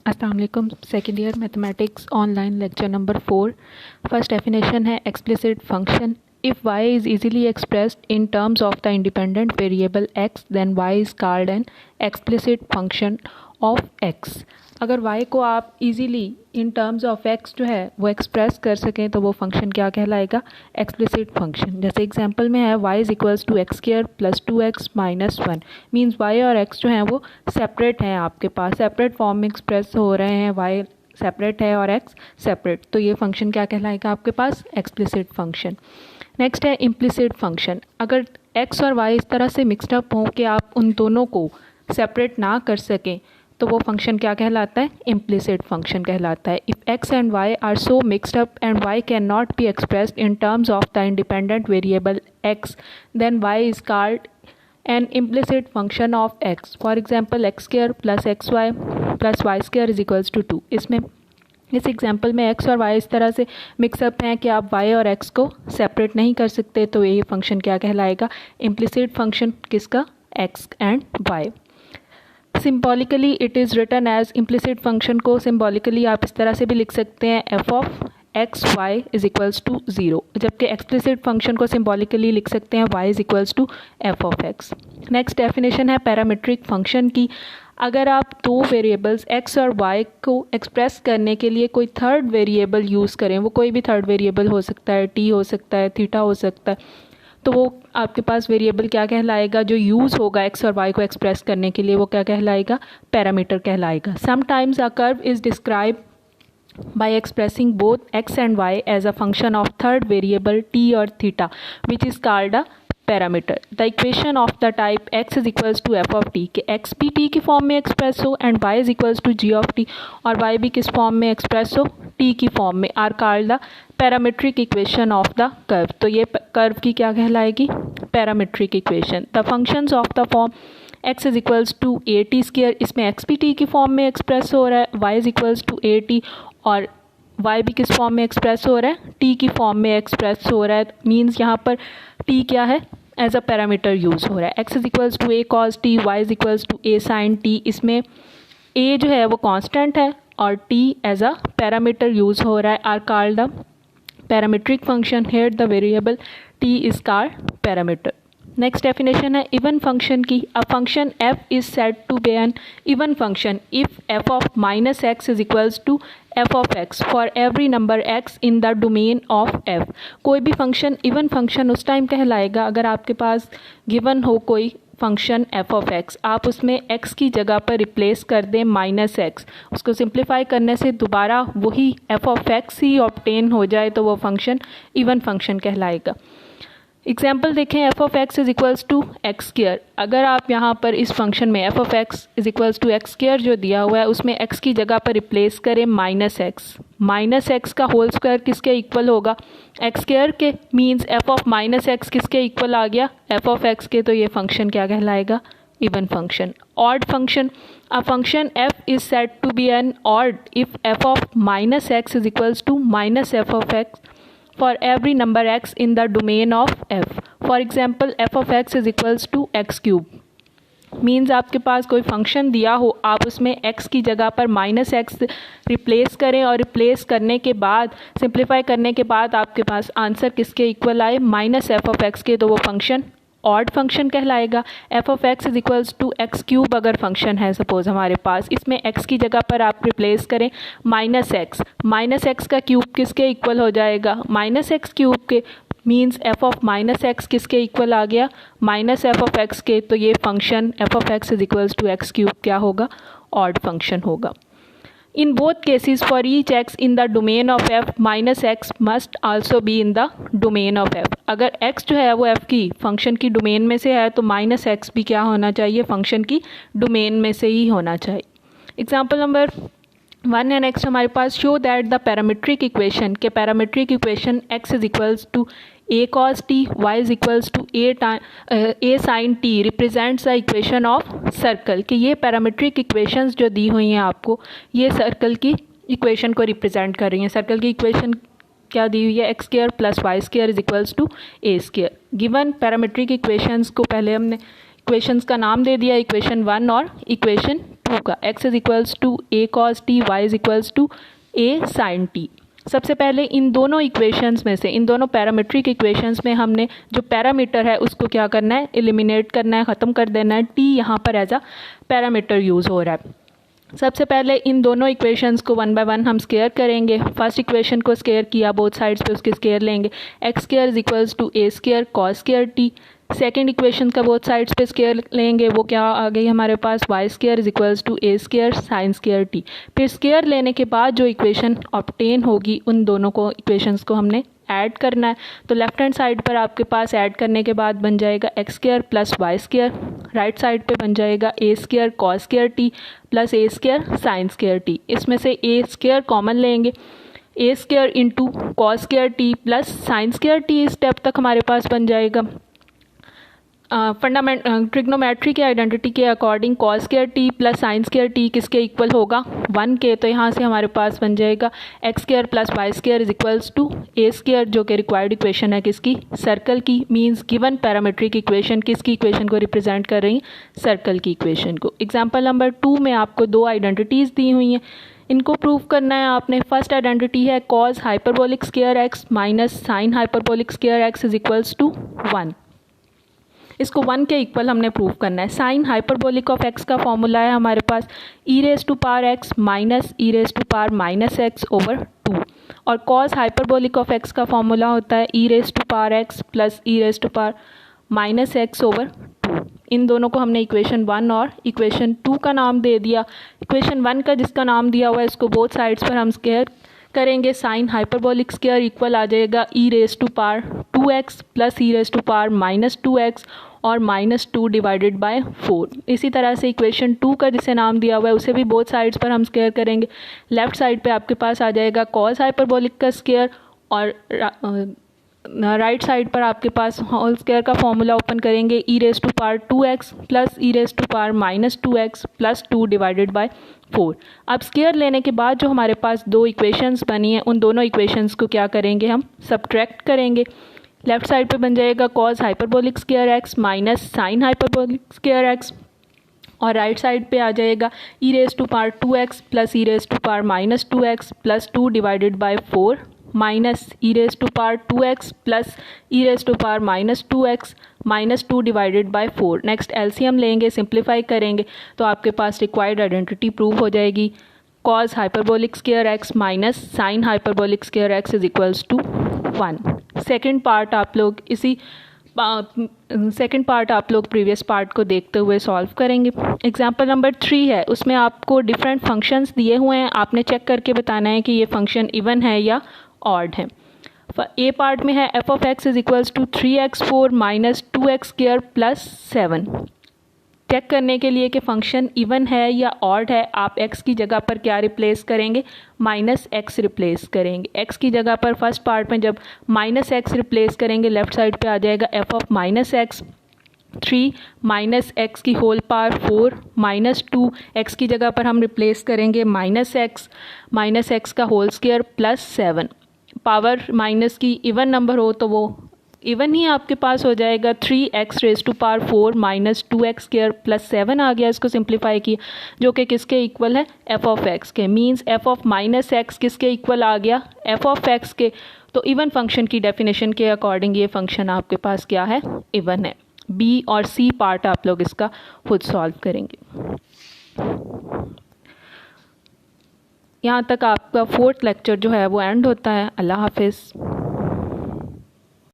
अस्सलाम वालेकुम। Second year mathematics online lecture number 4। First definition है explicit function. If y is easily expressed in terms of the independent variable x then y is called an explicit function of x। अगर y को आप easily in terms of x जो है वो express कर सकें तो वो फंक्शन क्या कहलाएगा? Explicit function. जैसे एग्जांपल में है y is equals to x square plus 2x minus 1। Means y और x जो हैं वो सेपरेट हैं, आपके पास सेपरेट फॉर्म में एक्सप्रेस हो रहे हैं, y सेपरेट है और x सेपरेट, तो ये फंक्शन क्या कहलाएगा आपके पास? Explicit function. नेक्स्ट है इम्प्लिसिट फंक्शन। अगर x और y इस तरह से मिक्सड अप हों कि आप उन दोनों को सेपरेट ना कर सकें तो वो फंक्शन क्या कहलाता है? इम्प्लिसिट फंक्शन कहलाता है। If x and y are so mixed up and y can not be expressed in terms of the independent variable x then y is called an implicit function of x। For example x square plus x y plus y square is equals to 2। इसमें इस example में x और y इस तरह से mix up हैं कि आप y और x को सेपरेट नहीं कर सकते, तो ये फंक्शन क्या कहलाएगा? इम्प्लिसिट फंक्शन किसका? x and y। Symbolically it is written as implicit function को सिम्बॉलिकली आप इस तरह से भी लिख सकते हैं f of x y is equals to 0, जबकि एक्सप्लिसिट फंक्शन को सिम्बॉलिकली लिख सकते हैं y is equals to f of x। Next definition है पैरामीट्रिक फंक्शन की। अगर आप दो वेरिएबल्स x और y को एक्सप्रेस करने के लिए कोई थर्ड वेरिएबल यूज़ करें, वो कोई भी थर्ड वेरिएबल हो सकता है, t हो सकता है, थीटा हो सकता है, तो वो आपके पास वेरिएबल क्या कहलाएगा? जो यूज़ होगा x और y को एक्सप्रेस करने के लिए वो क्या कहलाएगा? पैरामीटर कहलाएगा। Sometimes a curve is describe by expressing both x and y as a function of third variable t or theta, which is called a parameter. The equation of the type x is equals to f of t कि x भी t की form में express हो and y is equals to g of t और y भी किस form में express हो? t की फॉर्म में, are called the parametric equation of the curve। तो ये कर्व की क्या कहलाएगी? Parametric equation. The functions of the form x is equals to a t square, इसमें x भी t की फॉर्म में एक्सप्रेस हो रहा है, y is equals to a t और y भी किस फॉर्म में एक्सप्रेस हो रहा है? t की फॉर्म में एक्सप्रेस हो रहा है। मींस यहाँ पर t क्या है? एज अ पैरामीटर यूज़ हो रहा है। x is equals to a cos t, y is equals to a sin t। इसमें a जो है वो कांस्टेंट है और t as a parameter use हो रहा है, are called the parametric function. Here the variable t is called parameter. Next definition है इवन फंक्शन की। A function f is said to be an even function if f of minus x is equals to f of x for every number x in the domain of f। कोई भी function even function उस time कहलाएगा अगर आपके पास given हो कोई function f of x, आप उसमें x की जगह पर रिप्लेस कर दें माइनस एक्स, उसको सिंप्लीफाई करने से दोबारा वही f ऑफ x ही ऑब्टेन हो जाए तो वो फंक्शन इवन फंक्शन कहलाएगा। एग्जाम्पल देखें, f of x is equals to x square. अगर आप यहाँ पर इस फंक्शन में f of x is equals to x square जो दिया हुआ है उसमें x की जगह पर रिप्लेस करें माइनस एक्स। माइनस एक्स का होल स्क्वायर किसके इक्वल होगा? एक्स स्क्वायर के। Means f of minus x किसके इक्वल आ गया? f ऑफ x के। तो ये फंक्शन क्या कहलाएगा? Even function. Odd function. A function f is said to be an odd if f of minus x is equals to minus f of x for every number x in the domain of f। For example f of x is equals to x cube। Means आपके पास कोई function दिया हो, आप उसमें x की जगह पर minus x replace करें और रिप्लेस करने के बाद सिंप्लीफाई करने के बाद आपके पास आंसर किसके इक्वल आए? माइनस एफ ऑफ एक्स के, तो वो फंक्शन ऑड फंक्शन कहलाएगा। f of x is equals to x cube अगर फंक्शन है सपोज हमारे पास, इसमें x की जगह पर आप रिप्लेस करें माइनस एक्स। माइनस एक्स का क्यूब किसके इक्वल हो जाएगा? माइनस एक्स क्यूब के। Means f of minus x किसके इक्वल आ गया? माइनस एफ ऑफ एक्स के। तो ये function f of x is equals to x cube क्या होगा? ऑड फंक्शन होगा। In both cases for each x in the domain of f minus x must also be in the domain of f। अगर x जो है वो f की function की domain में से है तो माइनस एक्स भी क्या होना चाहिए? फंक्शन की डोमेन में से ही होना चाहिए। एग्जाम्पल नंबर 1 है नेक्स्ट हमारे पास। Show that the parametric equation के parametric equation x is equals to a cos t, y is equals to a sin t represents the equation of circle. कि ये पैरामीट्रिक इक्वेशंस जो दी हुई हैं आपको ये सर्कल की इक्वेशन को रिप्रेजेंट कर रही हैं। सर्कल की इक्वेशन क्या दी हुई है? X square plus y square is equals to a square. Given parametric equations को पहले हमने इक्वेशंस का नाम दे दिया, इक्वेशन 1 और इक्वेशन 2 का, x is equals to a cos t, y is equals to a sin t। सबसे पहले इन दोनों इक्वेशंस में से, इन दोनों पैरामीट्रिक इक्वेशंस में हमने जो पैरामीटर है उसको क्या करना है, एलिमिनेट करना है, ख़त्म कर देना है। t यहाँ पर एज अ पैरामीटर यूज़ हो रहा है। सबसे पहले इन दोनों इक्वेशंस को वन बाय वन हम स्केयर करेंगे। फर्स्ट इक्वेशन को स्केयर किया, बोथ साइड्स पे उसके स्केयर लेंगे, x square is equals to a square cos square t. Second equation का बोथ साइड्स पे स्केयर लेंगे, वो क्या आ गई हमारे पास, y square is equals to a square sine square t. फिर स्केयर लेने के बाद जो इक्वेशन ऑब्टेन होगी उन दोनों को इक्वेशंस को हमने ऐड करना है। तो लेफ्ट हैंड साइड पर आपके पास ऐड करने के बाद बन जाएगा x square plus y square, right side पे बन जाएगा a square cos square t plus a square sine square t. इसमें से ए स्केयर कॉमन लेंगे, a square into cos square t plus sine square t. इस step तक हमारे पास बन जाएगा। ट्रिग्नोमेट्री के आइडेंटिटी के according cos square t plus sine square t किसके इक्वल होगा, 1 के। तो यहाँ से हमारे पास बन जाएगा x square plus y square is equals to a square, जो कि रिक्वायर्ड इक्वेशन है किसकी, सर्कल की। मींस गिवन पैरामीट्रिक इक्वेशन किसकी इक्वेशन को रिप्रेजेंट कर रही है, सर्कल की इक्वेशन को। एग्जाम्पल नंबर 2 में आपको 2 आइडेंटिटीज़ दी हुई हैं, इनको प्रूव करना है आपने। फर्स्ट आइडेंटिटी है cos hyperbolic square x minus sine hyperbolic square x is equals to 1। इसको 1 के इक्वल हमने प्रूव करना है। साइन हाइपरबोलिक ऑफ एक्स का फॉर्मूला है हमारे पास e raise to power x minus e raise to power minus x over 2, और कॉस हाइपरबोलिक ऑफ एक्स का फॉर्मूला होता है e raise to power x plus e raise to power minus x over 2। इन दोनों को हमने equation 1 और equation 2 का नाम दे दिया। इक्वेशन 1 का जिसका नाम दिया हुआ है इसको बोथ साइड्स पर हम स्केयर करेंगे। साइन हाइपरबोलिक स्केयर इक्वल आ जाएगा e raise to power 2x plus e raise to power minus 2x और माइनस 2 डिवाइडेड बाय 4। इसी तरह से इक्वेशन 2 का जिसे नाम दिया हुआ है उसे भी बोथ साइड्स पर हम स्केयर करेंगे। लेफ्ट साइड पे आपके पास आ जाएगा कॉस हाइपरबोलिक का स्केयर, और राइट साइड पर आपके पास होल स्केयर का फॉर्मूला ओपन करेंगे e raise to power 2x plus e raise to power minus 2x plus 2 divided by 4। अब स्केयर लेने के बाद जो हमारे पास 2 इक्वेशंस बनी हैं उन दोनों इक्वेशंस को क्या करेंगे, हम सब्ट्रैक्ट करेंगे। लेफ्ट साइड पे बन जाएगा cos hyperbolic square x minus sine hyperbolic square x, और राइट साइड पे आ जाएगा e raise to power 2x plus e raise to power minus 2x plus 2 divided by 4 minus e raise to power 2x plus e raise to power minus 2x minus 2 divided by 4। Next LCM लेंगे, simplify करेंगे तो आपके पास required identity prove हो जाएगी। Cos hyperbolic square x minus sine hyperbolic square x is equals to 1। Second part आप लोग previous part को देखते हुए सॉल्व करेंगे। एग्जाम्पल नंबर 3 है, उसमें आपको डिफरेंट फंक्शंस दिए हुए हैं, आपने चेक करके बताना है कि ये फंक्शन इवन है या ऑड है। ए पार्ट में है f of x is equals to 3x4 minus 2x square plus 7। Check करने के लिए कि फंक्शन इवन है या ऑड है, आप x की जगह पर क्या रिप्लेस करेंगे, माइनस एक्स रिप्लेस करेंगे। x की जगह पर फर्स्ट पार्ट में जब माइनस एक्स रिप्लेस करेंगे लेफ्ट साइड पे आ जाएगा f of minus x 3 minus x की होल पावर 4 माइनस 2, एक्स की जगह पर हम रिप्लेस करेंगे माइनस एक्स का whole square plus 7। Power minus की इवन नंबर हो तो वो इवन ही आपके पास हो जाएगा। 3x raise to power 4 minus 2x square plus 7 आ गया, इसको सिंप्लीफाई किया जो कि किसके इक्वल है, एफ ऑफ एक्स के। Means f of minus x किसके इक्वल आ गया, एफ ऑफ एक्स के। तो इवन फंक्शन की डेफिनेशन के अकॉर्डिंग ये फंक्शन आपके पास क्या है, इवन है। बी और सी पार्ट आप लोग इसका खुद सॉल्व करेंगे। यहाँ तक आपका 4th लेक्चर जो है वो एंड होता है। अल्लाह हाफिज़।